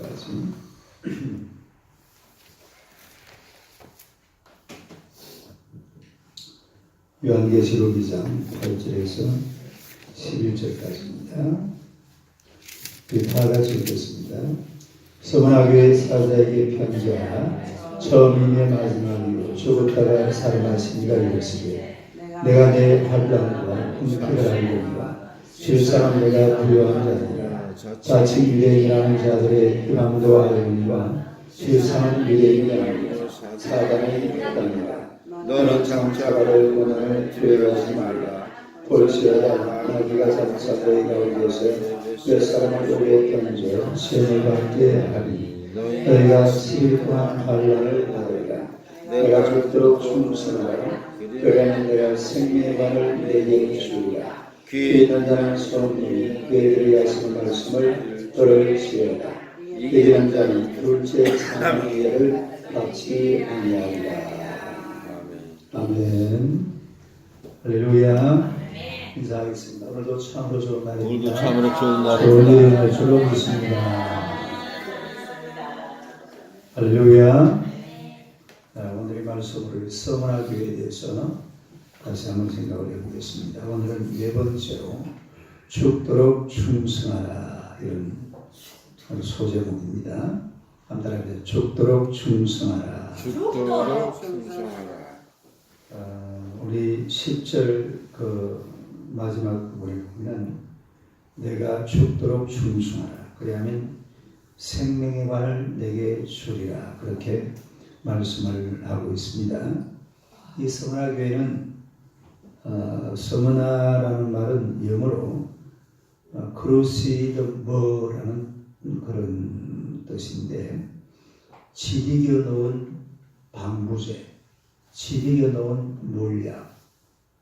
까지 요한계시록 2장 8절에서 11절까지입니다. 다 같이 읽겠습니다. 서문화교회 사자에게 편지하라. 처음이며 마지막이요 죽었다가 살아나신 이가 이르시되 내가 내 환난과 궁핍을 알려니와 실사람 내가 부요한 자니라. 자칭 유대인이라는 자들의 희망도 알려니와 실상은 유대인이 아니요 사단의 이다니라. 너는 장차 바를 고난을 두려워하지 말라. 볼지어다 너희가 장차 너희 가운데서 몇 사람을 오래 견져 시험을 받게 하리니 너희가 7일 동안 환난을 받으리라. 내가 죽도록 충성하라. 그러면 내가 생명의 반을 내게 주리라. 귀에 있는 자는 소문이 그에 들어가시는 말씀을 들을지어다. 귀에 있는 자는 둘째 사망의 예를 받지 아니하리라. 아멘. 할렐루야. 인사하겠습니다. 오늘도 참으로 좋은 날입니다. 좋은 일을 줄로 믿습니다. 할렐루야. 오늘의 말씀을 서문화교회에 대해서 다시 한번 생각을 해보겠습니다. 오늘은 네 번째로 죽도록 충성하라 이런 소제목입니다. 한번 따라해보세요. 죽도록 충성하라. 죽도록 충성하라. 우리 10절 그 마지막 부분에 보면 내가 죽도록 충성하라. 그리하면 생명의 관을 내게 주리라. 그렇게 말씀을 하고 있습니다. 이 서문화교회는 서문화라는 말은 영어로 크루시드머라는 그런 뜻인데 지리겨 놓은 방부제, 지리겨 놓은 물약,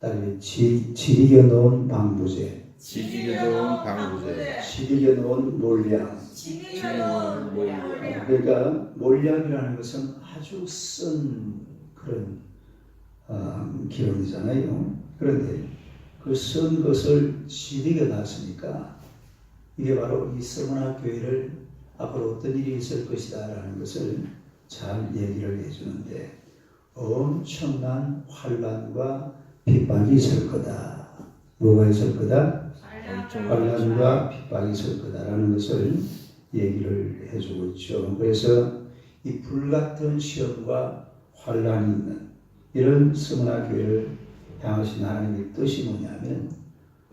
따르면 지리겨 놓은 방부제, 지리겨 놓은 방부제, 지리겨 놓은 몰약. 그러니까 몰약이라는 것은 아주 쓴 그런 기름이잖아요. 그런데 그 쓴 것을 지리겨 놨으니까 이게 바로 이 서문화교회를 앞으로 어떤 일이 있을 것이다라는 것을 잘 얘기를 해주는데 엄청난 환난과 핍박이 있을 거다. 뭐가 있을 거다? 환난과 핍박이 있을 거다라는 것을 얘기를 해주고 있죠. 그래서 이 불같은 시험과 환난이 있는 이런 서문화교회를 향하신 하나님의 뜻이 뭐냐면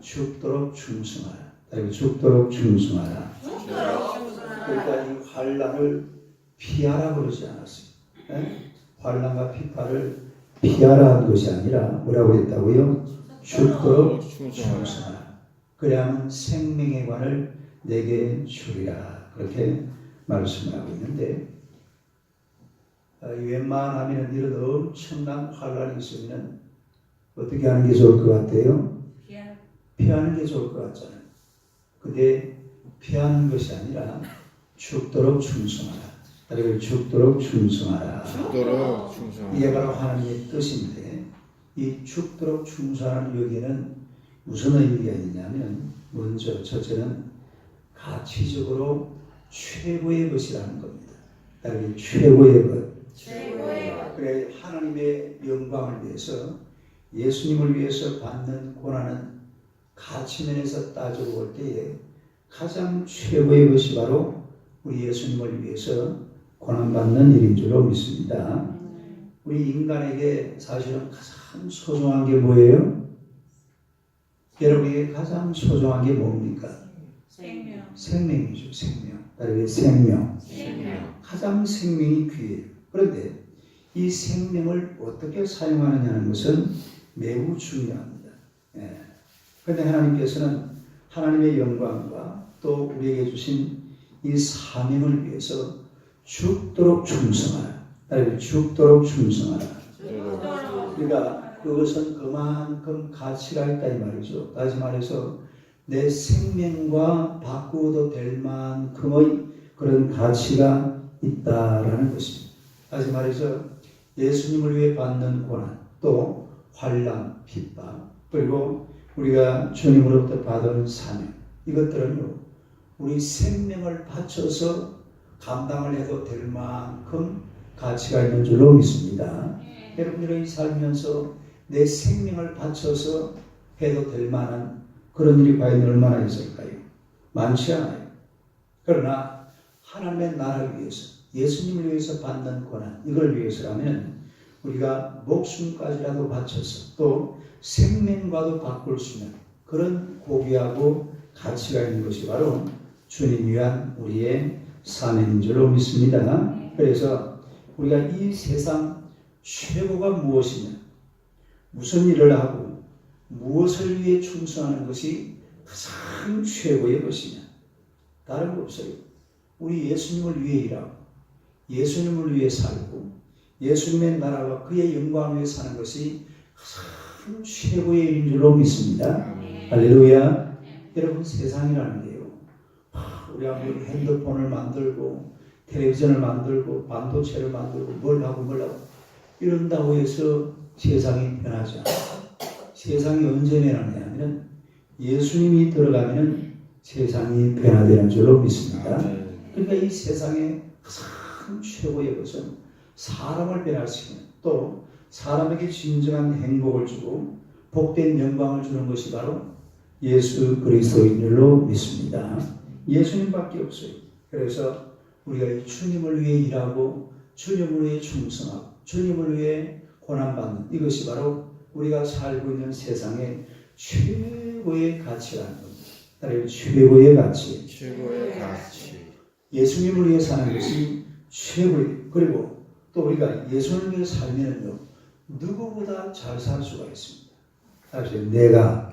죽도록 충성하라. 죽도록 충성하라. 그러니까 이 환난을 피하라 그러지 않았어요. 환난과 핍박을 피하라 한 것이 아니라 뭐라고 했다고요? 죽도록 충성하라. 그래야만 생명의 관을 내게 주리라. 그렇게 말씀을 하고 있는데 웬만하면 이런 엄청난 환란이 있으면 어떻게 하는 게 좋을 것 같아요? 피하는 게 좋을 것 같잖아요. 근데 피하는 것이 아니라 죽도록 충성하라. 그리고 죽도록 충성하라. 죽도록 충성하라. 이게 바로 하나님의 뜻인데 이 죽도록 충성하는 여기에는 무슨 의미가 있냐면 먼저 첫째는 가치적으로 최고의 것이라는 겁니다. 다르게 최고의 것. 그래 하나님의 영광을 위해서 예수님을 위해서 받는 고난은 가치면에서 따지고 볼 때에 가장 최고의 것이 바로 우리 예수님을 위해서 고난받는 일인 줄로 믿습니다. 우리 인간에게 사실은 가장 소중한 게 뭐예요? 여러분에게 가장 소중한 게 뭡니까? 생명이죠. 생명. 다르게 생명. 가장 생명이 귀해요. 그런데 이 생명을 어떻게 사용하느냐는 것은 매우 중요합니다. 그런데 하나님께서는 하나님의 영광과 또 우리에게 주신 이 사명을 위해서 죽도록 충성하라. 다르게 죽도록 충성하라. 그러니까 그것은 그만큼 가치가 있다 이 말이죠. 다시 말해서 내 생명과 바꾸어도 될 만큼의 그런 가치가 있다라는 것입니다. 다시 말해서 예수님을 위해 받는 고난, 또 환난, 핍박, 그리고 우리가 주님으로부터 받은 사명, 이것들은요 우리 생명을 바쳐서 감당을 해도 될 만큼 가치가 있는 줄로 믿습니다. 여러분들이 살면서 내 생명을 바쳐서 해도 될 만한 그런 일이 과연 얼마나 있을까요? 많지 않아요. 그러나 하나님의 나라를 위해서, 예수님을 위해서 받는 고난, 이걸 위해서라면 우리가 목숨까지라도 바쳐서 또 생명과도 바꿀 수 있는 그런 고귀하고 가치가 있는 것이 바로 주님 위한 우리의 사명인 줄로 믿습니다. 그래서 우리가 이 세상 최고가 무엇이냐, 무슨 일을 하고 무엇을 위해 충성하는 것이 가장 최고의 것이냐, 다른 거 없어요. 우리 예수님을 위해 일하고 예수님을 위해 살고 예수님의 나라와 그의 영광을 위해 사는 것이 가장 최고의 일인 줄로 믿습니다. 할렐루야. 여러분, 세상이라는 게요, 우리가 핸드폰을 만들고 텔레비전을 만들고 반도체를 만들고 뭘 하고 이런다고 해서 세상이 변하지 않아요. 세상이 언제 변하냐면 예수님이 들어가면 세상이 변화되는 줄로 믿습니다. 그러니까 이 세상의 가장 최고의 것은 사람을 변화시키는, 또 사람에게 진정한 행복을 주고 복된 영광을 주는 것이 바로 예수 그리스도인 줄로 믿습니다. 예수님밖에 없어요. 그래서 우리가 이 주님을 위해 일하고 주님을 위해 충성하고 주님을 위해 고난받는 이것이 바로 우리가 살고 있는 세상의 최고의 가치라는 겁니다. 따라서 최고의 가치. 최고의 가치. 예수님을 위해 사는 것이 최고의. 그리고 또 우리가 예수님을 위해 살면요, 누구보다 잘 살 수가 있습니다. 따라서 내가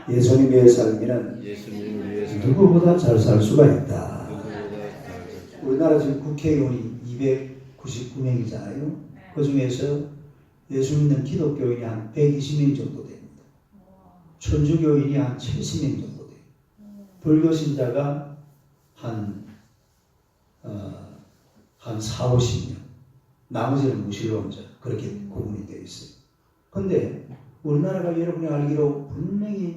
예수님 위해 살면 예수님을 위해서 누구보다 잘 살 수가 있다. 누구보다 우리나라 지금 국회의원이 299명이잖아요. 그 중에서 예수 믿는 기독교인이 한 120명 정도 됩니다. 천주교인이 한 70명 정도 돼요. 불교 신자가 한 4, 50명. 나머지는 무신론자. 그렇게 구분이 되어 있어요. 그런데 우리나라가 여러분이 알기로 분명히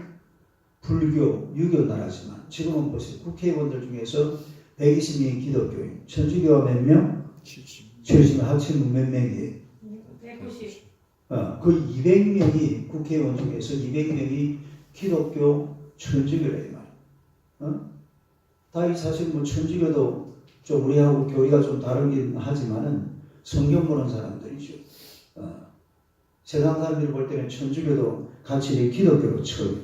불교, 유교 나라지만 지금은 보세요. 국회의원들 중에서 120명이 기독교인, 천주교가 몇 명? 70명, 합치면 몇 명이에요? 190. 그 200명이 국회의원 중에서 200명이 기독교, 천주교라 이 말이에요. 다 사실 뭐 천주교도 좀 우리하고 교리가 좀 다르긴 하지만은 성경 보는 사람들이죠. 세상 사람들이 볼 때는 천주교도 같이 기독교로 쳐요.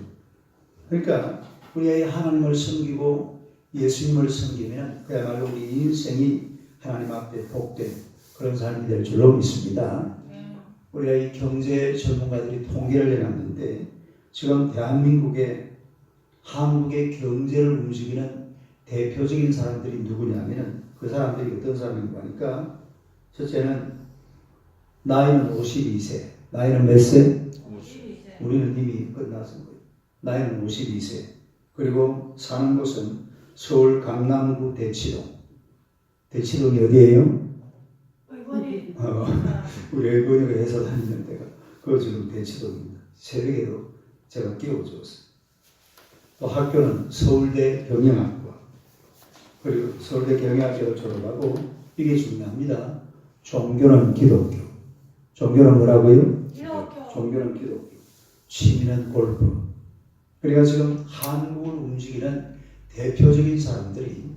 그러니까 우리가 하나님을 섬기고 예수님을 섬기면 그야말로 우리 인생이 하나님 앞에 복된 그런 삶이 될 줄로 믿습니다. 우리가 이 경제 전문가들이 통계를 내놨는데 지금 대한민국의 한국의 경제를 움직이는 대표적인 사람들이 누구냐면은 그 사람들이 어떤 사람인가 하니까 첫째는 나이는 52세. 나이는 몇 세? 52세. 우리는 이미 끝났은 거예요. 나이는 52세. 그리고 사는 곳은 서울 강남구 대치동. 대치동이 어디예요? 의원이. 우리 의원이가 해서 다니는 데가 그거 지금 대치동입니다. 새벽에도 제가 끼워줬어요. 또 학교는 서울대 경영학과. 그리고 서울대 경영학과를 졸업하고 이게 중요합니다. 종교는 기독교. 종교는 뭐라고요? 기독교. 종교는 기독교. 취미는 골프. 그러니까 지금 한국을 움직이는 대표적인 사람들이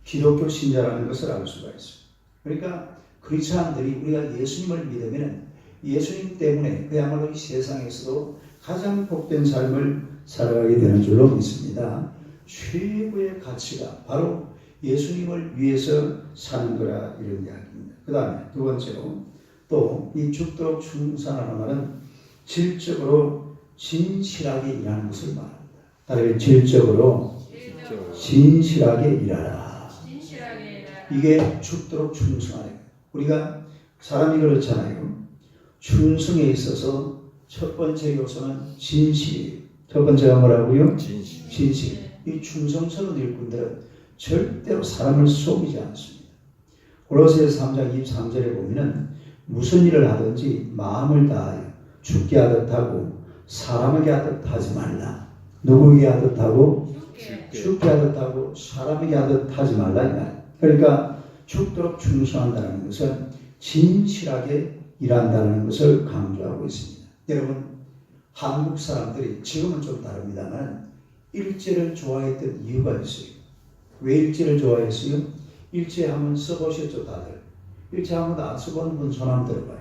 기독교 신자라는 것을 알 수가 있습니다. 그러니까 크리스찬들이 우리가 예수님을 믿으면 예수님 때문에 그야말로 이 세상에서도 가장 복된 삶을 살아가게 되는 줄로 믿습니다. 최고의 가치가 바로 예수님을 위해서 사는 거라 이런 이야기입니다. 그 다음에 두 번째로 또 이 죽도록 충성하는 말은 질적으로 진실하게 일하는 것을 말합니다. 다른 질적으로 진실하게 일하라. 이게 죽도록 충성하라. 우리가 사람이 그렇잖아요. 충성에 있어서 첫 번째 요소는 진실이에요. 첫 번째가 뭐라고요? 진실. 이 충성스러운 일꾼들은 절대로 사람을 속이지 않습니다. 골로새서 3장 23절에 보면은 무슨 일을 하든지 마음을 다하여 죽게 하듯 하고 사람에게 하듯 하지 말라. 누구에게 하듯 하고? 죽게 하듯 하고 사람에게 하듯 하지 말라. 그러니까 죽도록 충성한다는 것은 진실하게 일한다는 것을 강조하고 있습니다. 여러분, 한국 사람들이 지금은 좀 다릅니다만 일제를 좋아했던 이유가 있어요. 왜 일제를 좋아했어요? 일제 한번 써보셨죠, 다들? 일제 한 번도 안 써보는 분 손 한번 들어봐요.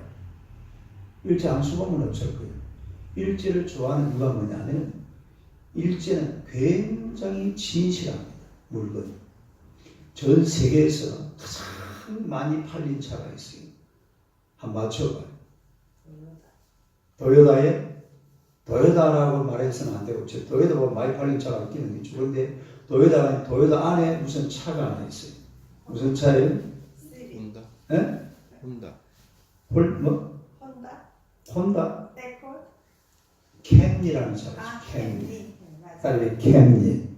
일제 안 써보면 없을 거예요. 일제를 좋아하는 이유가 뭐냐면 일제는 굉장히 진실합니다. 물건이. 전 세계에서 가장 많이 팔린 차가 있어요. 한번 맞춰봐요. 도요다라고 말해서는 안 되고, 도요다가 많이 팔린 차가 있기는 있죠. 그런데 도요다 안에 무슨 차가 하나 있어요. 무슨 차예요? 혼다. 예? 혼다. 혼다? 에콜? 캠리라는 차가 있어요. 캠리. 딸리 캠리.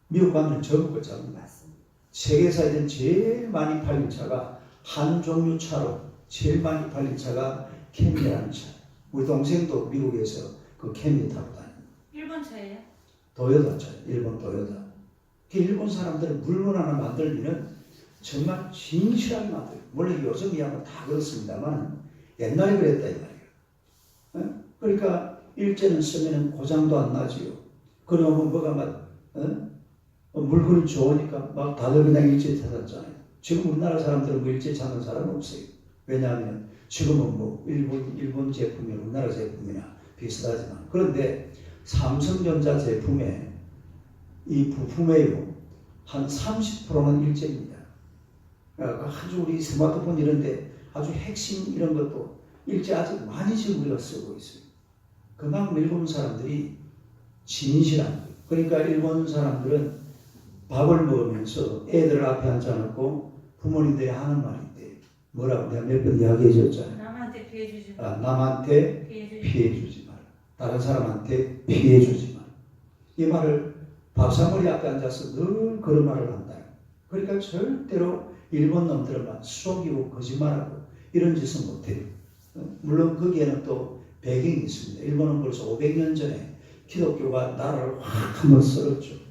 미국 가면 전부 거잖아요. 세계사에는 제일 많이 팔린 차가 한 종류 차로 제일 많이 팔린 차가 캠리라는 차. 우리 동생도 미국에서 그 캠리 타고 다녀요. 일본 차예요? 도요타 차, 일본 도요타. 그 일본 사람들은 물건 하나 만들면 정말 진실하게 만들어요. 물론 요즘 이야기는 다 그렇습니다만 옛날에 그랬다 이 말이에요. 그러니까 일제는 쓰면 고장도 안 나지요. 그러면 뭐가 막 물건이 좋으니까 막 다들 그냥 일제 찾았잖아요. 지금 우리나라 사람들은 뭐 일제 찾는 사람은 없어요. 왜냐하면 지금은 뭐 일본 제품이나 우리나라 제품이나 비슷하지만, 그런데 삼성전자 제품에 이 부품에요 한 30%는 일제입니다. 아주 우리 스마트폰 이런데 아주 핵심 이런 것도 일제 아직 많이 지금 우리가 쓰고 있어요. 그만큼 일본 사람들이 진실한 거예요. 그러니까 일본 사람들은 밥을 먹으면서 애들 앞에 앉아놓고 부모님들이 하는 말이 있대요. 뭐라고 내가 몇 번 이야기해 줬잖아요. 남한테 피해 주지 마. 남한테 피해 주지 마라. 다른 사람한테 피해 주지 마라. 이 말을 밥상머리 앞에 앉아서 늘 그런 말을 한다. 그러니까 절대로 일본 놈들만 속이고 거짓말하고 이런 짓은 못해요. 물론 거기에는 또 배경이 있습니다. 일본은 벌써 500년 전에 기독교가 나라를 확 한번 썰었죠.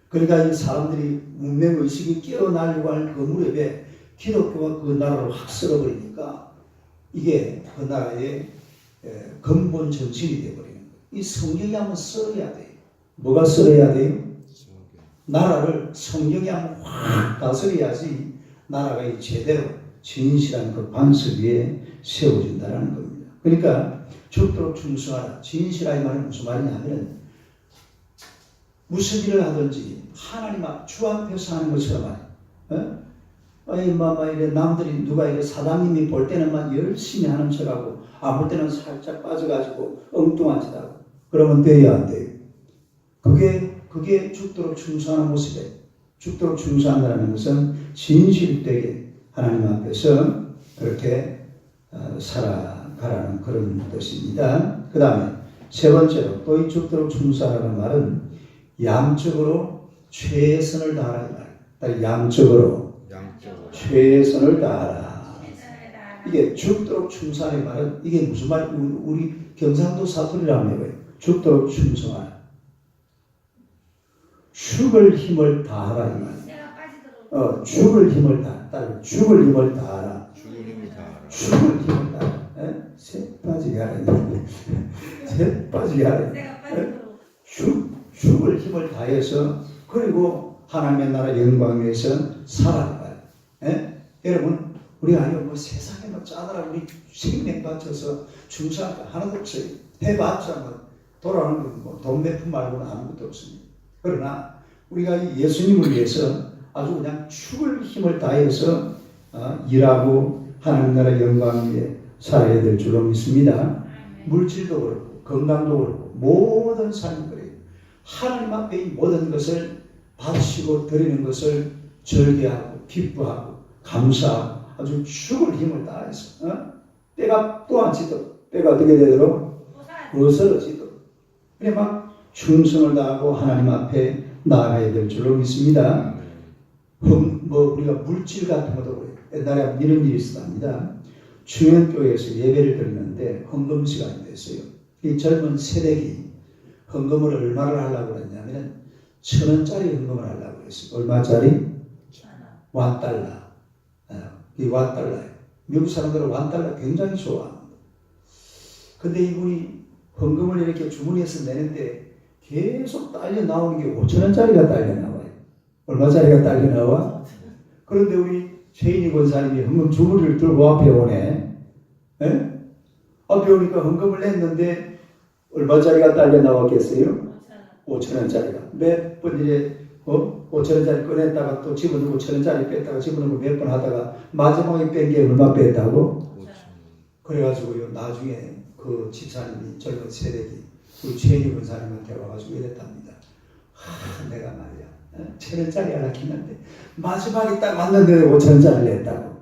그러니까 이 사람들이 문명의식이 깨어나려고 할 그 무렵에 기독교가 그 나라를 확 썰어버리니까 이게 그 나라의 근본 정신이 되어버리는 거예요. 이 성경이 한번 썰어야 돼요. 뭐가 썰어야 돼요? 나라를 성경이 한번 확 다스려야지 나라가 제대로 진실한 그 반석 위에 세워진다는 겁니다. 그러니까 죽도록 충성하라. 진실하게 말은 무슨 말이냐면 무슨 일을 하든지 하나님 앞 주 앞에서 하는 것처럼 말이에요. 이래 남들이 누가 이래 사장님이 볼 때는만 열심히 하는 척하고 안 볼 때는 살짝 빠져가지고 엉뚱한 짓 하고 그러면 돼야 안 돼요. 그게 죽도록 충성하는 모습이에요. 죽도록 충성한다는 것은 진실되게 하나님 앞에서 그렇게 살아가라는 그런 뜻입니다. 그 다음에 세 번째로 또 이 죽도록 충성하라는 말은 양적으로 최선을 다하라 이 말이에요. 양적으로 최선을 다하라. 이게 죽도록 충성의 말은 이게 무슨 말? 우리 경상도 사투리라고 해요. 죽도록 충성하라. 죽을 힘을 다하라 이 말이에요. 죽을 힘을 다하라. 죽을 힘을 다하라. 죽을 힘을 다하라. 새 빠지게 하라. 새 빠지게 하라. 죽을 힘을 다해서 그리고 하나님의 나라 영광 위해서 살아가요. 여러분 우리가 뭐 세상에 뭐 짜느라 우리 생명 바쳐서 충성할 거 하나도 없어요. 해봤자 뭐 돌아오는 건 뭐 돈 몇 푼 말고는 아무것도 없습니다. 그러나 우리가 예수님을 위해서 아주 그냥 죽을 힘을 다해서 일하고 하나님 나라 영광 위에 살아야 될 줄로 믿습니다. 물질도 그렇고 건강도 그렇고 모든 삶이 그래요. 하나님 앞에 이 모든 것을 바치고 드리는 것을 절개하고 기뻐하고 감사하고 아주 죽을 힘을 다해서 때가 또 안 치도록 때가 어떻게 되도록 부서지도록 그래 막 충성을 다하고 하나님 앞에 나아가야 될 줄로 믿습니다. 우리가 물질 같은 것도 그래요. 옛날에 이런 일이 있었답니다. 중연교회에서 예배를 드리는데 헌금 시간이 됐어요. 이 젊은 세대기 헌금을 얼마를 하려고 그랬냐면 1,000원짜리 헌금을 하려고 그랬어요. 얼마짜리? $1. 이 $1. 미국 사람들은 $1 굉장히 좋아합니다. 근데 이분이 헌금을 이렇게 주문해서 내는데 계속 딸려 나오는 게 5,000원짜리가 딸려 나와요. 얼마짜리가 딸려 나와? 그런데 우리 최인희 권사님이 헌금 주머니를 들고 앞에 오네. 에? 앞에 오니까 헌금을 냈는데 얼마짜리가 딸려 나왔겠어요? 5,000원짜리가. 몇 번 이래 5,000원짜리 꺼냈다가 또 집어넣고 1,000원짜리 뺐다가 집어넣고 몇 번 하다가 마지막에 뺀 게 얼마 뺐다고? 그래가지고요 나중에 그 집사님이 젊은 세대기 우리 최인희 권사님한테 와가지고 이랬답니다. 내가 말이야 1,000원짜리 하나 켰는데 마지막에 딱 왔는데 5,000원짜리 냈다고.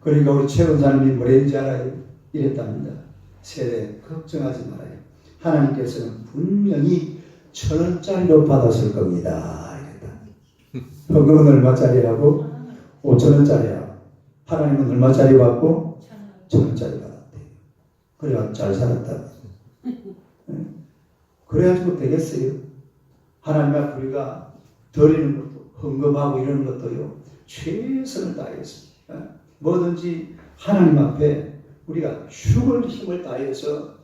그러니까 우리 최 권사님이 뭐랬는지 알아요? 이랬답니다. 세대 걱정하지 말아요. 하나님께서는 분명히 1,000원짜리로 받았을 겁니다. 이랬답니다. 헌금은 얼마짜리라고? 5,000원짜리라고. 하나님은 얼마짜리 받고? 1,000원짜리 받았대요. 그래야 잘 살았다. 그래가지고 되겠어요. 하나님 앞에 우리가 드리는 것도 헌금하고 이러는 것도요 최선을 다해서 뭐든지 하나님 앞에 우리가 죽을 힘을 다해서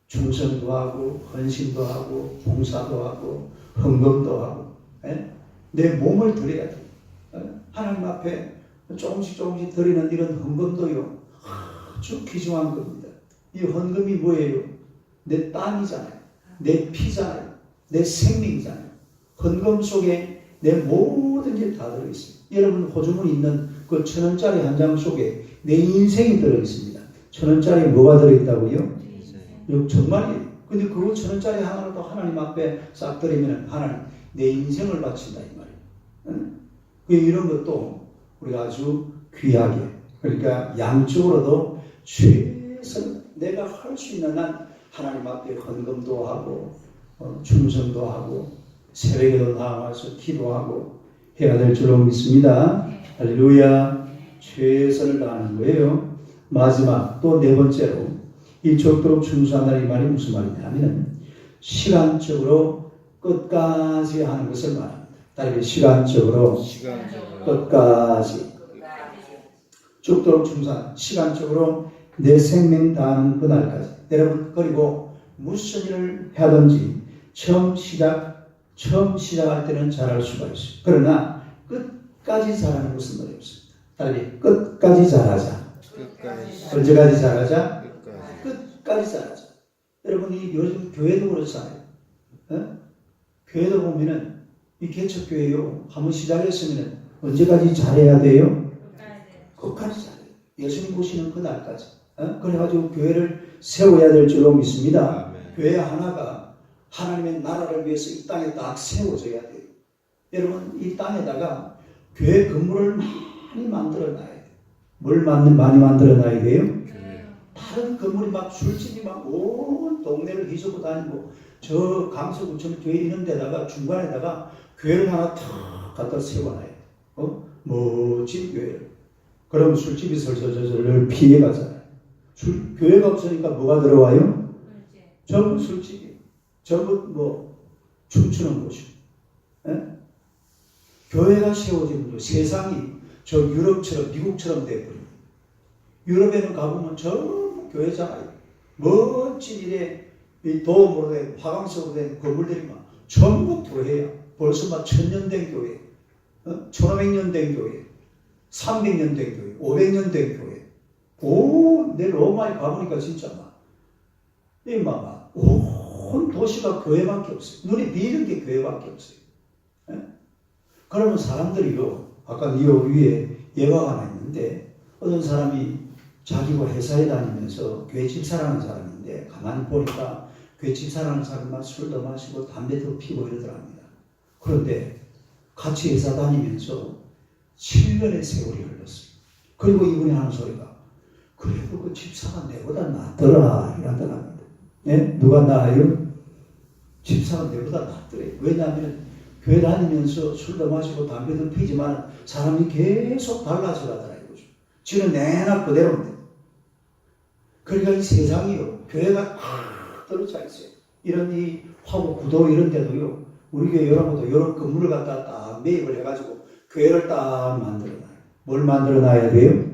충성도 하고 헌신도 하고 봉사도 하고 헌금도 하고 내 몸을 드려야 돼. 하나님 앞에 조금씩 드리는 이런 헌금도요 아주 귀중한 겁니다. 이 헌금이 뭐예요? 내 땀이잖아요. 내 피잖아요. 내 생명이잖아요. 헌금 속에 내 모든 게 다 들어있어요. 여러분 호주머니 있는 그 1,000원짜리 한 장 속에 내 인생이 들어있습니다. 1,000원짜리 뭐가 들어있다고요? 정말이에요. 근데 그거 1,000원짜리 하나로도 하나님 앞에 싹 드리면 하나님 내 인생을 바친다 이 말이에요. 이런 것도 우리가 아주 귀하게 그러니까 양쪽으로도 최선 내가 할 수 있는 한 하나님 앞에 헌금도 하고 충성도 하고 새벽에도 나와서 기도하고 해야 될 줄로 믿습니다. 할렐루야. 최선을 다하는 거예요. 마지막 또 네 번째로 이 적도록 충성한다는 이 말이 무슨 말이냐면 시간적으로 끝까지 하는 것을 말합니다. 따르게 시간적으로 끝까지 적도록 충성 시간적으로 내 생명 다하는 그날까지. 여러분 그리고 무슨 일을 하든지 처음 시작할 때는 잘할 수가 있어요. 그러나 끝까지 잘하는 것은 어렵습니다. 따르게 끝까지 잘하자. 언제까지 잘하자? 끝까지 잘하자. 여러분이 요즘 교회도 그렇잖아요. 교회도 보면은 이 개척교회요 한번 시작했으면 언제까지 잘해야 돼요? 끝까지 잘해요. 예수님 보시는 그날까지. 그래가지고 교회를 세워야 될 줄로 믿습니다. 교회 하나가 하나님의 나라를 위해서 이 땅에 딱 세워져야 돼요. 여러분 이 땅에다가 교회 건물을 많이 만들어 놔야 돼요. 뭘 많이 만들어 놔야 돼요? 다른 건물이 막 술집이 막 온 동네를 뒤집고 다니고 저 강서구청 교회 있는 데다가 중간에다가 교회를 하나 탁 갖다 세워놔야 돼요. 멋진 교회를. 그럼 술집이 설설설설 피해가잖아요. 교회가 없으니까 뭐가 들어와요? 전부 술집이. 전부 춤추는 곳이고. 교회가 세워지면 세상이 저 유럽처럼 미국처럼 돼버립니다. 유럽에는 가보면 전부 교회잖아요. 멋진 일에 도움으로 된 화강석으로 된 건물들이 막 전부 교회야. 벌써 막 1000년 된 교회, 1500년 된 교회, 300년 된 교회, 500년 된 교회. 내 로마에 가보니까 진짜 온 도시가 교회밖에 없어요. 눈에 띄는 게 교회밖에 없어요. 그러면 사람들이요, 아까 이 위에 예화가 하나 있는데, 어떤 사람이 자기가 회사에 다니면서 교회 집사라는 사람인데, 가만히 보니까 교회 집사라는 사람만 술도 마시고 담배도 피고 이러더랍니다. 그런데 같이 회사 다니면서 7년의 세월이 흘렀어요. 그리고 이분이 하는 소리가, 그래도 그 집사가 내보다 낫더라, 이러더랍니다. 네? 누가 나아요? 집사가 내보다 낫더래요. 왜냐하면 교회 다니면서 술도 마시고 담배도 피지만 사람이 계속 달라져 가더라 이거죠. 지는 내나 그대로인데. 그러니까 이 세상이요, 교회가 딱 떨어져 있어요. 이런 이 화구 구도 이런 데도요, 우리 교회 여러분도 이런 건물을 갖다 딱 매입을 해가지고 교회를 딱 만들어놔요. 뭘 만들어 놔야 돼요?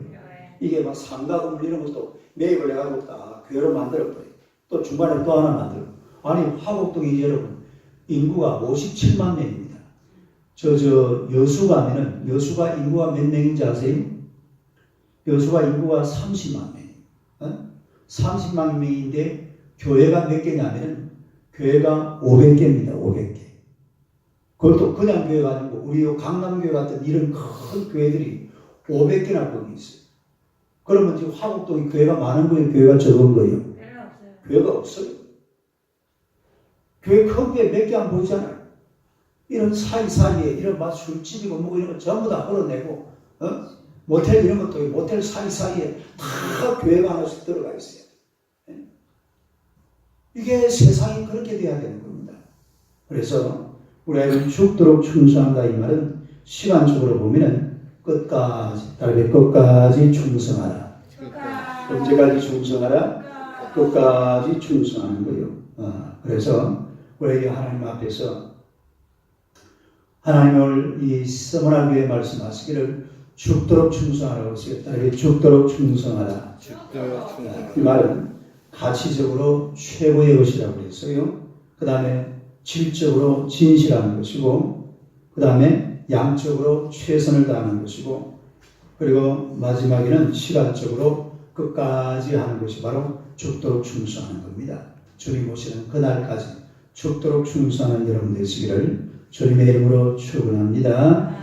이게 막 상가금 이런 것도 매입을 해가지고 딱 교회로 만들어버려요. 또 중간에 또 하나 만들어. 아니 화곡동이 여러분 인구가 57만 명입니다. 여수 가면은 여수가 인구가 몇 명인지 아세요? 여수가 인구가 30만 명. 30만 명인데 교회가 몇 개냐면은 교회가 500개입니다. 500개. 그것도 그냥 교회가 아니고 우리 강남교회 같은 이런 큰 교회들이 500개나 거기 있어요. 그러면 지금 화곡동이 교회가 많은 거예요? 교회가 적은 거예요? 별로 없어요. 교회가 없어요. 교회 큰 교회 몇 개 안 보이잖아요. 이런 사이사이에 이런 막 술집이고 뭐 이런 거 전부 다 걸어내고 모텔 이런 것도 모텔 사이사이에 다 교회가 하나씩 들어가 있어요. 이게 세상이 그렇게 돼야 되는 겁니다. 그래서 우리 아이는 죽도록 충성한다 이 말은 시간적으로 보면은 끝까지 다르게 끝까지 충성하라. 언제까지 충성하라? 끝까지 충성하는 거예요. 그래서 우리 하나님 앞에서 하나님을 이 서문화교회 말씀하시기를 죽도록 충성하라고 했어요. 다르게 죽도록 충성하라. 죽도록 충성하라. 이 말은 가치적으로 최고의 것이라고 했어요. 그 다음에 질적으로 진실한 것이고, 그 다음에 양적으로 최선을 다하는 것이고, 그리고 마지막에는 시간적으로 끝까지 하는 것이 바로 죽도록 충성하는 겁니다. 주님 오시는 그날까지 죽도록 충성하는 여러분 되시기를 주님의 이름으로 축원합니다.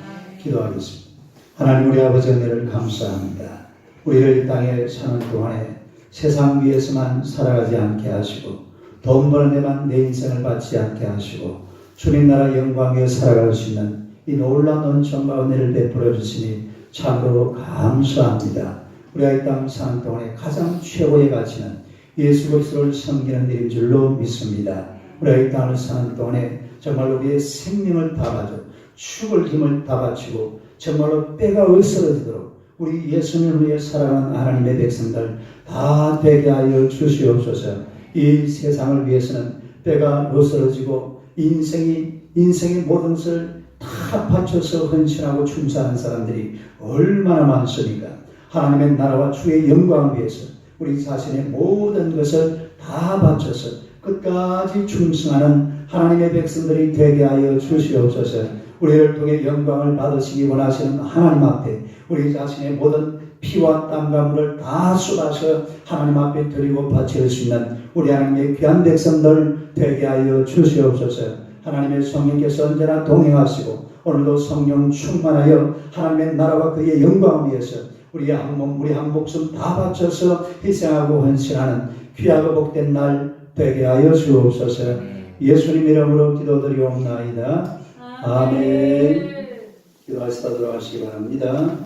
기도하겠습니다. 하나님 우리 아버지 은혜를 감사합니다. 우리를 이 땅에 사는 동안에 세상 위에서만 살아가지 않게 하시고 돈 버는 데만 내 인생을 바치지 않게 하시고 주님 나라 영광 위에 살아갈 수 있는 이 놀라운 은총과 은혜를 베풀어 주시니 참으로 감사합니다. 우리가 이 땅 사는 동안에 가장 최고의 가치는 예수 그리스도를 섬기는 일인 줄로 믿습니다. 우리가 이 땅을 사는 동안에 정말 우리의 생명을 다 바쳐 죽을 힘을 다 바치고 정말로 뼈가 으스러지도록 우리 예수님을 위해 살아가는 하나님의 백성들 다 되게 하여 주시옵소서. 이 세상을 위해서는 뼈가 으스러지고 인생의 모든 것을 다 바쳐서 헌신하고 충성하는 사람들이 얼마나 많습니까? 하나님의 나라와 주의 영광을 위해서 우리 자신의 모든 것을 다 바쳐서 끝까지 충성하는 하나님의 백성들이 되게 하여 주시옵소서. 우리를 통해 영광을 받으시기 원하시는 하나님 앞에 우리 자신의 모든 피와 땀과 물을 다 쏟아서 하나님 앞에 드리고 바칠 수 있는 우리 하나님의 귀한 백성들 되게 하여 주시옵소서. 하나님의 성령께서 언제나 동행하시고 오늘도 성령 충만하여 하나님의 나라와 그의 영광을 위해서 우리 한 몸 우리 한 목숨 다 바쳐서 희생하고 헌신하는 귀하고 복된 날 되게 하여 주옵소서. 예수님 이름으로 기도드리옵나이다. 아멘. 기도하시다 돌아가시기 바랍니다.